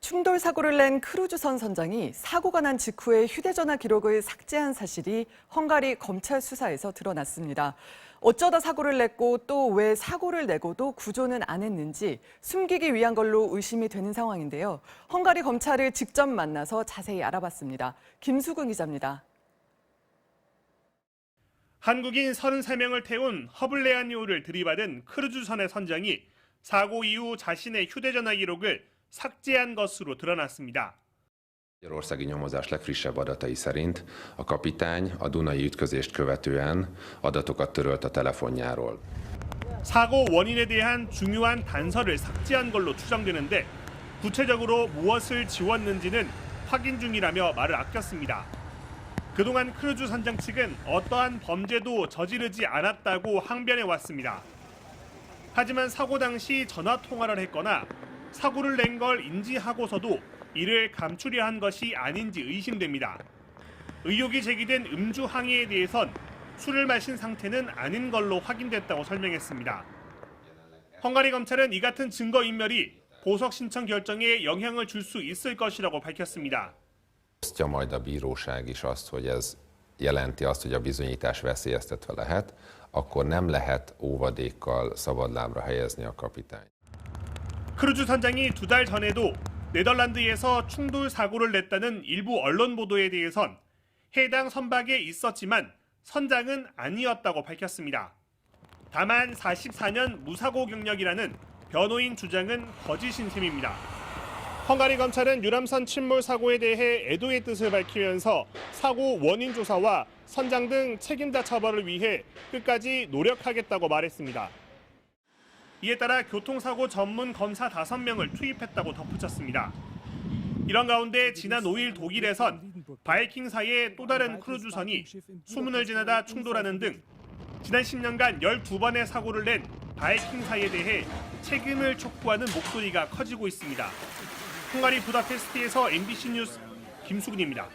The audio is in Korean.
충돌 사고를 낸 크루즈선 선장이 사고가 난 직후에 휴대전화 기록을 삭제한 사실이 헝가리 검찰 수사에서 드러났습니다. 어쩌다 사고를 냈고 또 왜 사고를 내고도 구조는 안 했는지 숨기기 위한 걸로 의심이 되는 상황인데요. 헝가리 검찰을 직접 만나서 자세히 알아봤습니다. 김수근 기자입니다. 한국인 33명을 태운 허블레안요를 들이받은 크루즈선의 선장이 사고 이후 자신의 휴대전화 기록을 삭제한 것으로 드러났습니다. Magyarországi nyomozás legfrissebb adatai szerint a kapitány a Dunai ütközést követően adatokat törölt a telefonjáról. 사고 원인에 대한 중요한 단서를 삭제한 걸로 추정되는데 구체적으로 무엇을 지웠는지는 확인 중이라며 말을 아꼈습니다. 그동안 크루즈 선장 측은 어떠한 범죄도 저지르지 않았다고 항변해 왔습니다. 하지만 사고 당시 전화 통화를 했거나 사고를 낸 걸 인지하고서도 이를 감추려 한 것이 아닌지 의심됩니다. 의혹이 제기된 음주 항의에 대해선 술을 마신 상태는 아닌 걸로 확인됐다고 설명했습니다. 헝가리 검찰은 이 같은 증거인멸이 보석 신청 결정에 영향을 줄 수 있을 것이라고 밝혔습니다. Osztja majd a bíróság is azt, hogy ez jelenti azt, hogy a bizonyítás veszélyeztetve lehet, akkor nem lehet óvadékkal szabadlábra helyezni a kapitányt. 크루즈 선장이 2달 전에도 네덜란드에서 충돌 사고를 냈다는 일부 언론 보도에 대해선 해당 선박에 있었지만 선장은 아니었다고 밝혔습니다. 다만 44년 무사고 경력이라는 변호인 주장은 거짓인 셈입니다. 헝가리 검찰은 유람선 침몰 사고에 대해 애도의 뜻을 밝히면서 사고 원인 조사와 선장 등 책임자 처벌을 위해 끝까지 노력하겠다고 말했습니다. 이에 따라 교통사고 전문 검사 5명을 투입했다고 덧붙였습니다. 이런 가운데 지난 5일 독일에선 바이킹사의 또 다른 크루즈선이 수문을 지나다 충돌하는 등 지난 10년간 12번의 사고를 낸 바이킹사에 대해 책임을 촉구하는 목소리가 커지고 있습니다. 헝가리 부다페스트에서 MBC 뉴스 김수근입니다.